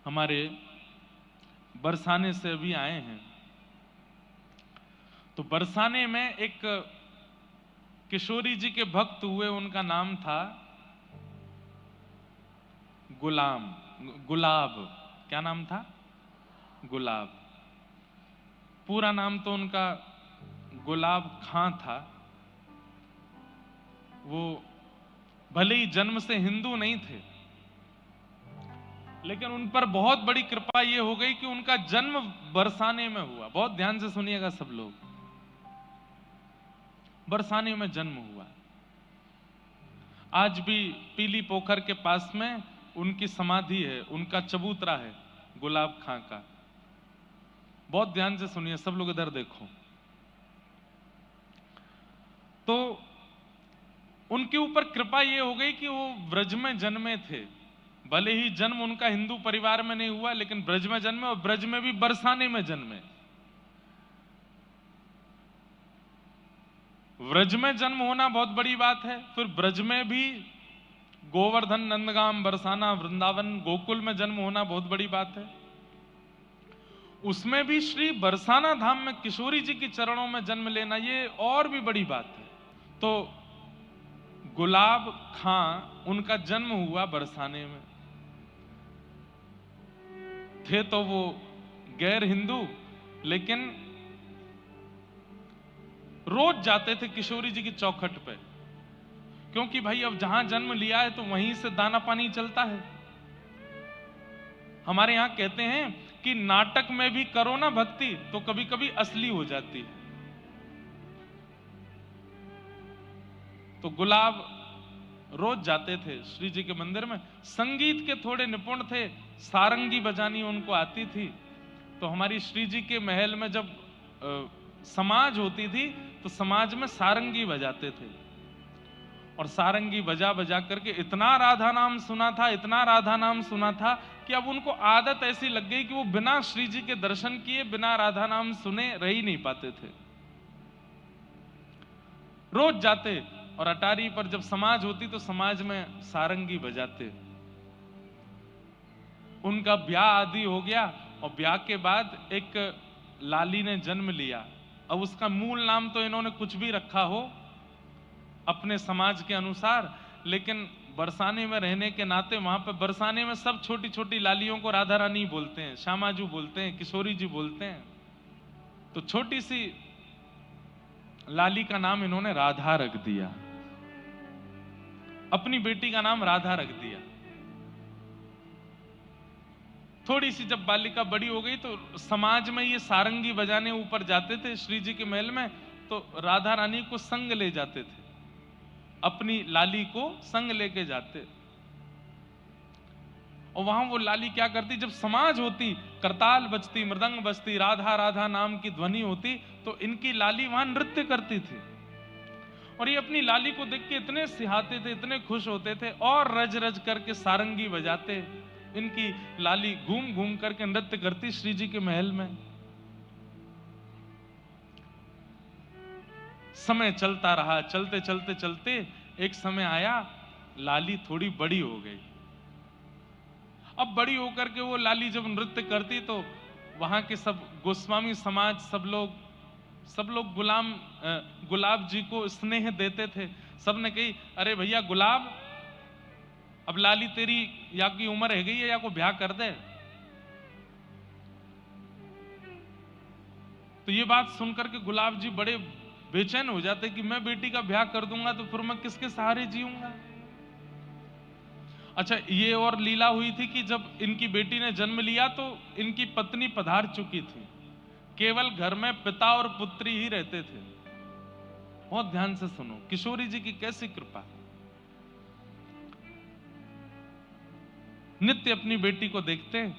हमारे बरसाने से अभी आए हैं। तो बरसाने में एक किशोरी जी के भक्त हुए, उनका नाम था गुलाब। क्या नाम था? गुलाब। पूरा नाम तो उनका गुलाब खां था। वो भले ही जन्म से हिंदू नहीं थे, लेकिन उन पर बहुत बड़ी कृपा ये हो गई कि उनका जन्म बरसाने में हुआ। बहुत ध्यान से सुनिएगा सब लोग, बरसाने में जन्म हुआ। आज भी पीली पोखर के पास में उनकी समाधि है, उनका चबूतरा है गुलाब खां का। बहुत ध्यान से सुनिए सब लोग, इधर देखो। तो उनके ऊपर कृपा ये हो गई कि वो ब्रज में जन्मे थे। भले ही जन्म उनका हिंदू परिवार में नहीं हुआ, लेकिन ब्रज में जन्मे, और ब्रज में भी बरसाने में जन्मे। ब्रज में जन्म होना बहुत बड़ी बात है। फिर ब्रज में भी गोवर्धन, नंदगाम, बरसाना, वृंदावन, गोकुल में जन्म होना बहुत बड़ी बात है। उसमें भी श्री बरसाना धाम में किशोरी जी के चरणों में जन्म लेना, ये और भी बड़ी बात है। तो गुलाब खां, उनका जन्म हुआ बरसाने में। थे तो वो गैर हिंदू, लेकिन रोज जाते थे किशोरी जी की चौखट पे, क्योंकि भाई अब जहां जन्म लिया है तो वहीं से दाना पानी चलता है। हमारे यहां कहते हैं कि नाटक में भी करो ना भक्ति तो कभी कभी असली हो जाती है। तो गुलाब रोज जाते थे श्री जी के मंदिर में। संगीत के थोड़े निपुण थे, सारंगी बजानी उनको आती थी। तो हमारी श्री जी के महल में जब समाज होती थी तो समाज में सारंगी बजाते थे, और सारंगी बजा बजा करके इतना राधा नाम सुना था, इतना राधा नाम सुना था कि अब उनको आदत ऐसी लग गई कि वो बिना श्री जी के दर्शन किए, बिना राधा नाम सुने रह ही नहीं पाते थे। रोज जाते, और अटारी पर जब समाज होती तो समाज में सारंगी बजाते। उनका ब्याह आदि हो गया, और ब्याह के बाद एक लाली ने जन्म लिया। अब उसका मूल नाम तो इन्होंने कुछ भी रखा हो अपने समाज के अनुसार, लेकिन बरसाने में रहने के नाते वहां पे बरसाने में सब छोटी छोटी लालियों को राधा रानी बोलते हैं, श्यामाजू बोलते हैं, किशोरी जी बोलते हैं। तो छोटी सी लाली का नाम इन्होंने राधा रख दिया, अपनी बेटी का नाम राधा रख दिया। थोड़ी सी जब बालिका बड़ी हो गई तो समाज में ये सारंगी बजाने ऊपर जाते थे श्री जी के महल में, तो राधा रानी को संग ले जाते थे, अपनी लाली को संग लेके जाते। और वहां वो लाली क्या करती, जब समाज होती, करताल बजती, मृदंग बजती, राधा राधा नाम की ध्वनि होती, तो इनकी लाली वहां नृत्य करती थी। और ये अपनी लाली को देख के इतने सिहाते थे, इतने खुश होते थे, और रज रज करके सारंगी बजाते। इनकी लाली घूम घूम करके नृत्य करती श्री जी के महल में। समय चलता रहा, चलते चलते चलते एक समय आया, लाली थोड़ी बड़ी हो गई। अब बड़ी होकर के वो लाली जब नृत्य करती तो वहां के सब गोस्वामी समाज, सब लोग गुलाब जी को स्नेह देते थे। सबने कही, अरे भैया गुलाब, अब लाली तेरी या की उम्र है गई है, या को ब्याह कर दे। तो ये बात सुनकर के गुलाब जी बड़े बेचैन हो जाते कि मैं बेटी का ब्याह कर दूंगा तो फिर मैं किसके सहारे जीऊंगा। अच्छा, ये और लीला हुई थी कि जब इनकी बेटी ने जन्म लिया तो इनकी पत्नी पधार चुकी थी, केवल घर में पिता और पुत्री ही रहते थे। बहुत ध्यान से सुनो, किशोरी जी की कैसी कृपा। नित्य अपनी बेटी को देखते और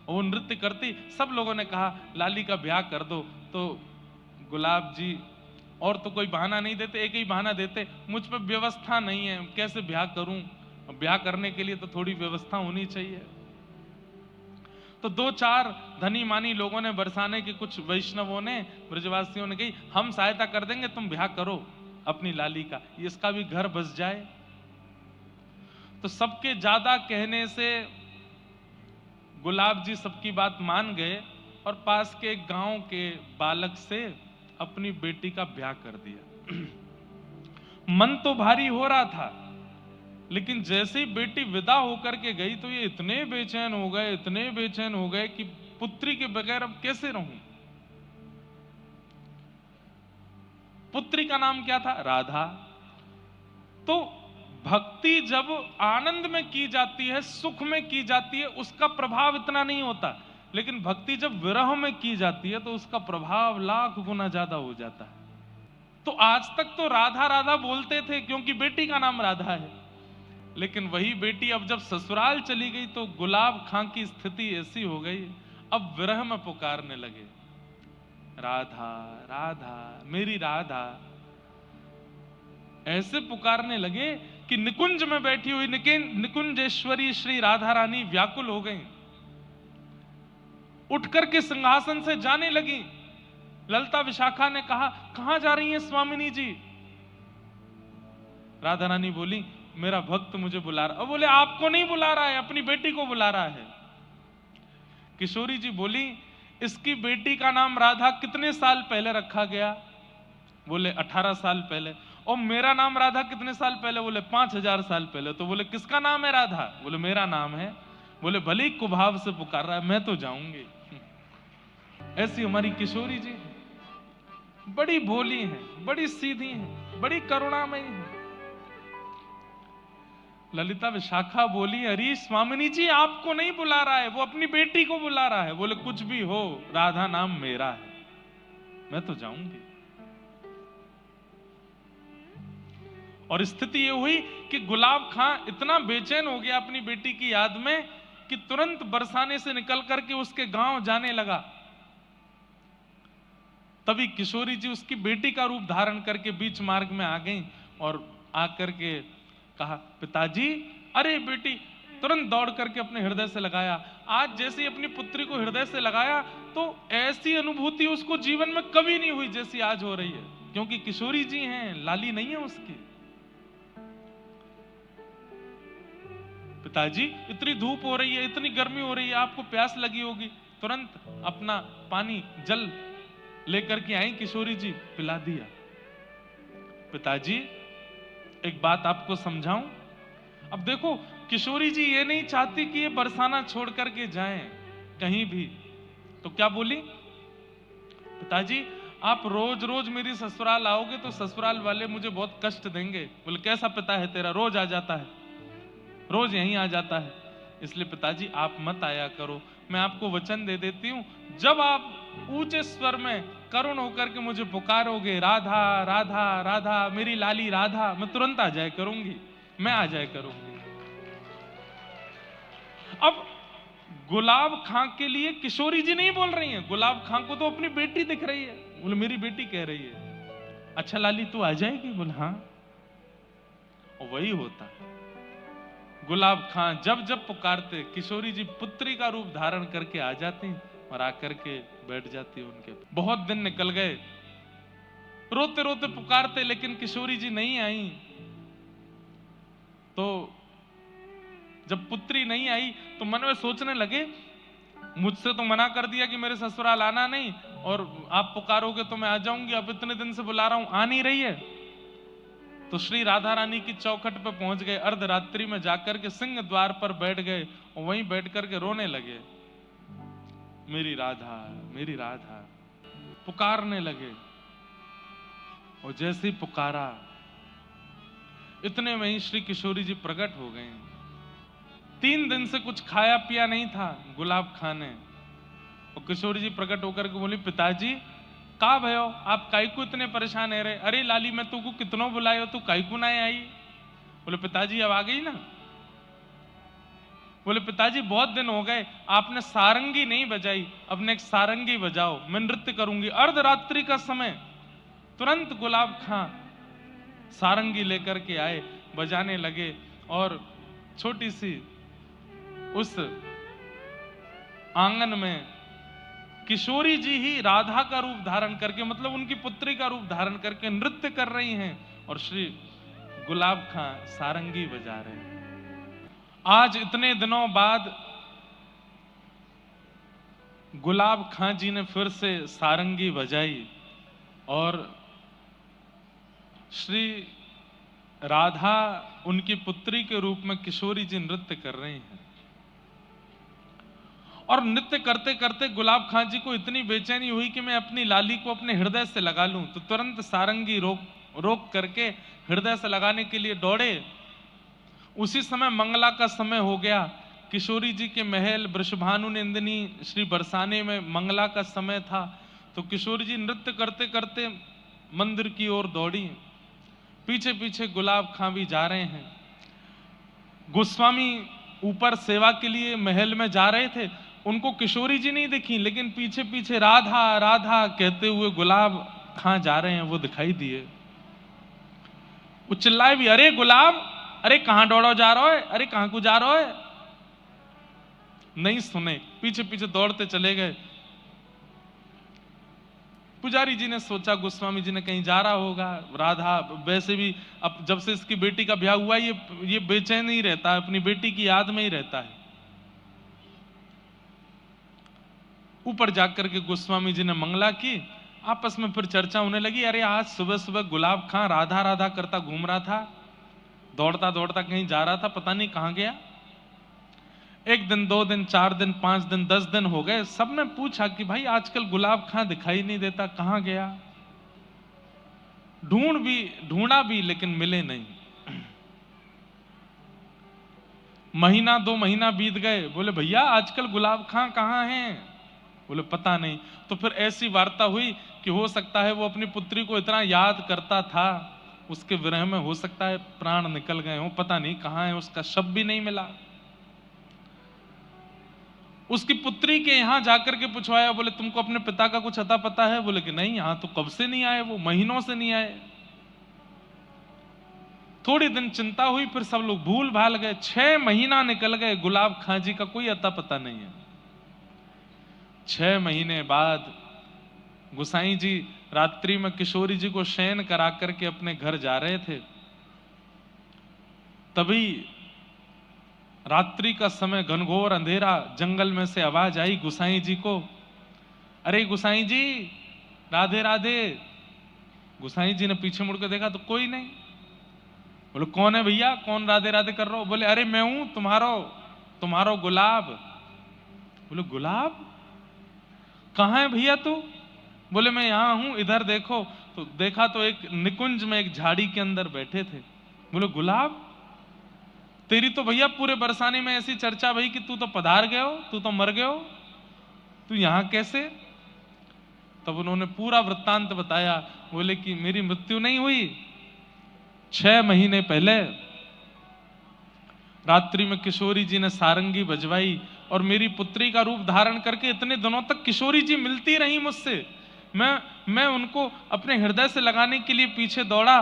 वो नृत्य करती। सब लोगों ने कहा लाली का ब्याह कर दो, तो गुलाब जी और तो कोई बहाना नहीं देते, एक ही बहाना देते, मुझ पर व्यवस्था नहीं है, कैसे ब्याह करूं, ब्याह करने के लिए तो थोड़ी व्यवस्था होनी चाहिए। तो दो चार धनी मानी लोगों ने, बरसाने के कुछ वैष्णवों ने, ब्रजवासियों ने कही, हम सहायता कर देंगे, तुम ब्याह करो अपनी लाली का, इसका भी घर बस जाए। तो सबके ज्यादा कहने से गुलाब जी सबकी बात मान गए और पास के एक गांव के बालक से अपनी बेटी का ब्याह कर दिया। मन तो भारी हो रहा था, लेकिन जैसे ही बेटी विदा होकर के गई तो ये इतने बेचैन हो गए कि पुत्री के बगैर अब कैसे रहूं। पुत्री का नाम क्या था? राधा। तो भक्ति जब आनंद में की जाती है, सुख में की जाती है, उसका प्रभाव इतना नहीं होता, लेकिन भक्ति जब विरह में की जाती है तो उसका प्रभाव लाख गुना ज्यादा हो जाता है। तो आज तक तो राधा राधा बोलते थे क्योंकि बेटी का नाम राधा है, लेकिन वही बेटी अब जब ससुराल चली गई तो गुलाब खां की स्थिति ऐसी हो गई, अब विरह में पुकारने लगे, राधा राधा मेरी राधा। ऐसे पुकारने लगे कि निकुंज में बैठी हुई निकुंजेश्वरी श्री राधा रानी व्याकुल हो गई, उठ करके सिंहासन से जाने लगी। ललिता विशाखा ने कहा, कहां जा रही हैं स्वामिनी जी? राधा रानी बोली, मेरा भक्त मुझे बुला रहा। बोले, आपको नहीं बुला रहा है, अपनी बेटी को बुला रहा है। किशोरी जी बोली, इसकी बेटी का नाम राधा कितने साल पहले रखा गया? बोले 18 साल पहले। और मेरा नाम राधा कितने साल पहले? बोले 5000 साल पहले। तो बोले, किसका नाम है राधा? बोले, मेरा नाम है। बोले, भले कुभाव से पुकार रहा है, मैं तो जाऊंगी। ऐसी हमारी किशोरी जी बड़ी भोली हैं, बड़ी सीधी हैं, बड़ी करुणामयी हैं। ललिता विशाखा बोली, अरे स्वामिनी जी आपको नहीं बुला रहा है, वो अपनी बेटी को बुला रहा है। बोले, कुछ भी हो, राधा नाम मेरा है, मैं तो जाऊंगी। और स्थिति ये हुई कि गुलाब खां इतना बेचैन हो गया अपनी बेटी की याद में कि तुरंत बरसाने से निकल करके उसके गांव जाने लगा। तभी किशोरी जी उसकी बेटी का रूप धारण करके बीच मार्ग में आ गई और आकर के कहा, पिताजी। अरे बेटी तुरंत दौड़ करके अपने हृदय से लगाया। आज जैसे अपनी पुत्री को हृदय से लगाया तो ऐसी अनुभूति उसको जीवन में कभी नहीं हुई जैसी आज हो रही है, क्योंकि किशोरी जी हैं, लाली नहीं है उसकी। पिताजी इतनी धूप हो रही है, इतनी गर्मी हो रही है, आपको प्यास लगी होगी, तुरंत अपना पानी जल लेकर के आई किशोरी जी, पिला दिया। पिताजी एक बात आपको समझाऊं। अब देखो किशोरी जी ये नहीं चाहती कि ये बरसाना छोड़ करके जाएं कहीं भी, तो क्या बोली, पिताजी आप रोज रोज मेरी ससुराल आओगे तो ससुराल वाले मुझे बहुत कष्ट देंगे। बोले, कैसा पिता है तेरा, रोज आ जाता है, रोज यहीं आ जाता है, इसलिए पिताजी आप मत आया करो। मैं आपको वचन दे देती हूं, जब आप ऊंचे स्वर में करुण होकर के मुझे पुकारोगे, राधा राधा राधा मेरी लाली राधा, मैं तुरंत आ जाया करूंगी, मैं आ जाया करूंगी। अब गुलाब खां के लिए किशोरी जी नहीं बोल रही हैं, गुलाब खां को तो अपनी बेटी दिख रही है। बोले, मेरी बेटी कह रही है, अच्छा लाली तू आ जाएगी? बोले, हाँ। और वही होता, गुलाब खां जब जब पुकारते किशोरी जी पुत्री का रूप धारण करके आ जाती और आकर के बैठ जाती उनके। बहुत दिन निकल गए, रोते रोते पुकारते, लेकिन किशोरी जी नहीं आई। तो जब पुत्री नहीं आई तो मन में सोचने लगे, मुझसे तो मना कर दिया कि मेरे ससुराल आना नहीं, और आप पुकारोगे तो मैं आ जाऊंगी, अब इतने दिन से बुला रहा हूं, आ नहीं रही है। तो श्री राधा रानी की चौखट पर पहुंच गए, अर्धरात्रि में जाकर के सिंह द्वार पर बैठ गए और वहीं बैठ करके रोने लगे, मेरी राधा मेरी राधा, पुकारने लगे। और जैसे ही पुकारा इतने में ही श्री किशोरी जी प्रकट हो गए। 3 दिन से कुछ खाया पिया नहीं था गुलाब खां ने। और किशोरी जी प्रकट होकर के बोली, पिताजी का भयो, आप काईकू इतने परेशान है रहे? अरे लाली मैं तुमको कितनों बुलायो, तू काईकू ना आई? बोले, पिताजी अब आ गई ना। बोले, पिताजी बहुत दिन हो गए आपने सारंगी नहीं बजाई, अब एक सारंगी बजाओ, मैं नृत्य करूंगी। अर्धरात्रि का समय, तुरंत गुलाब खां सारंगी लेकर के आए, बजाने लगे। और छोटी सी उस आंगन में किशोरी जी ही राधा का रूप धारण करके, मतलब उनकी पुत्री का रूप धारण करके नृत्य कर रही हैं और श्री गुलाब खां सारंगी बजा रहे हैं। आज इतने दिनों बाद गुलाब खां जी ने फिर से सारंगी बजाई और श्री राधा उनकी पुत्री के रूप में किशोरी जी नृत्य कर रही हैं। और नृत्य करते करते गुलाब खां जी को इतनी बेचैनी हुई कि मैं अपनी लाली को अपने हृदय से लगा लूं, तो तुरंत सारंगी रोक करके हृदय से लगाने के लिए दौड़े। उसी समय मंगला का समय हो गया। किशोरी जी के महल वृषभानु नंदिनी श्री बरसाने में मंगला का समय था। तो किशोरी जी नृत्य करते करते मंदिर की ओर दौड़ी। पीछे पीछे गुलाब खां भी जा रहे हैं। गोस्वामी ऊपर सेवा के लिए महल में जा रहे थे, उनको किशोरी जी नहीं दिखी, लेकिन पीछे पीछे राधा राधा कहते हुए गुलाब खां जा रहे हैं, वो दिखाई दिए। वो चिल्लाए भी, अरे गुलाब, अरे कहां दौड़ो जा रहा है, अरे कहां को जा रहा है। नहीं सुने, पीछे पीछे दौड़ते चले गए। पुजारी जी ने सोचा गोस्वामी जी ने कहीं जा रहा होगा। राधा वैसे भी अब जब से इसकी बेटी का ब्याह हुआ ये बेचैन ही रहता है, अपनी बेटी की याद में ही रहता है। ऊपर जाकर के गोस्वामी जी ने मंगला की। आपस में फिर चर्चा होने लगी, अरे आज सुबह सुबह गुलाब खां राधा राधा करता घूम रहा था, दौड़ता दौड़ता कहीं जा रहा था, पता नहीं कहां गया। 1 दिन 2 दिन 4 दिन 5 दिन 10 दिन हो गए। सबने पूछा कि भाई आजकल गुलाब खां दिखाई नहीं देता, कहां गया। ढूंढा भी लेकिन मिले नहीं। महीना 2 महीना बीत गए। बोले भैया आजकल गुलाब खां कहां हैं। बोले पता नहीं। तो फिर ऐसी वार्ता हुई कि हो सकता है वो अपनी पुत्री को इतना याद करता था, उसके विरह में हो सकता है प्राण निकल गए हो, पता नहीं कहां है, उसका शव भी नहीं मिला। उसकी पुत्री के यहां जाकर के पूछवाया, बोले तुमको अपने पिता का कुछ अता पता है। बोले कि नहीं, यहां तो कब से नहीं आए, वो महीनों से नहीं आए। थोड़ी दिन चिंता हुई, फिर सब लोग भूल भाल गए। 6 महीना निकल गए, गुलाब खां जी का कोई अता पता नहीं है। 6 महीने बाद गुसाई जी रात्रि में किशोरी जी को शयन करा करके अपने घर जा रहे थे। तभी रात्रि का समय, घनघोर अंधेरा, जंगल में से आवाज आई गुसाई जी को, अरे गुसाई जी राधे राधे। गुसाई जी ने पीछे मुड़ के देखा तो कोई नहीं। बोले कौन है भैया, कौन राधे राधे कर रहे हो। बोले अरे मैं हूं तुम्हारो गुलाब। बोले गुलाब कहां है भैया तू। बोले मैं यहां हूं, इधर देखो। तो देखा तो एक निकुंज में एक झाड़ी के अंदर बैठे थे। बोले गुलाब, तेरी तो भैया पूरे बरसाने में ऐसी चर्चा भई कि तू तो पधार गए हो, तू तो मर गए हो, तू यहां कैसे। तब उन्होंने पूरा वृत्तांत बताया। बोले कि मेरी मृत्यु नहीं हुई, 6 महीने पहले रात्रि में किशोरी जी ने सारंगी बजवाई और मेरी पुत्री का रूप धारण करके इतने दिनों तक किशोरी जी मिलती रही मुझसे। मैं उनको अपने हृदय से लगाने के लिए पीछे दौड़ा,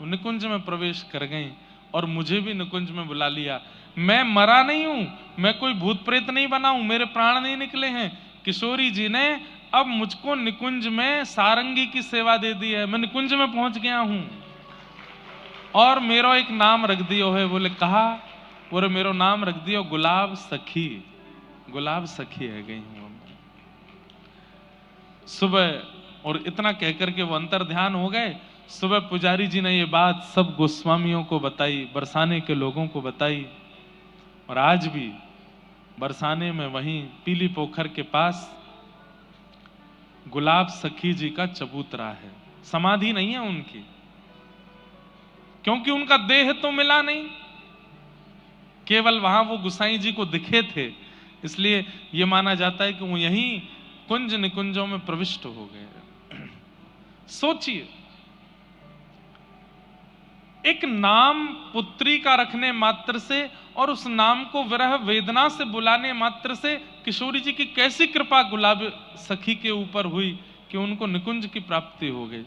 निकुंज में प्रवेश कर गई और मुझे भी निकुंज में बुला लिया। मैं मरा नहीं हूं, मैं कोई भूत प्रेत नहीं बना हूं, मेरे प्राण नहीं निकले हैं। किशोरी जी ने अब मुझको निकुंज में सारंगी की सेवा दे दी है, मैं निकुंज में पहुंच गया हूं और मेरा एक नाम रख दियो है। बोले कहा। बोले मेरो नाम रख दियो गुलाब सखी। गुलाब सखी है गई हूं सुबह। और इतना कहकर के वो अंतर ध्यान हो गए। सुबह पुजारी जी ने ये बात सब गोस्वामियों को बताई, बरसाने के लोगों को बताई। और आज भी बरसाने में वहीं पीली पोखर के पास गुलाब सखी जी का चबूतरा है। समाधि नहीं है उनकी, क्योंकि उनका देह तो मिला नहीं, केवल वहां वो गुसाई जी को दिखे थे, इसलिए यह माना जाता है कि वो यहीं कुंज निकुंजों में प्रविष्ट हो गए। सोचिए, एक नाम पुत्री का रखने मात्र से और उस नाम को विरह वेदना से बुलाने मात्र से किशोरी जी की कैसी कृपा गुलाब सखी के ऊपर हुई कि उनको निकुंज की प्राप्ति हो गई।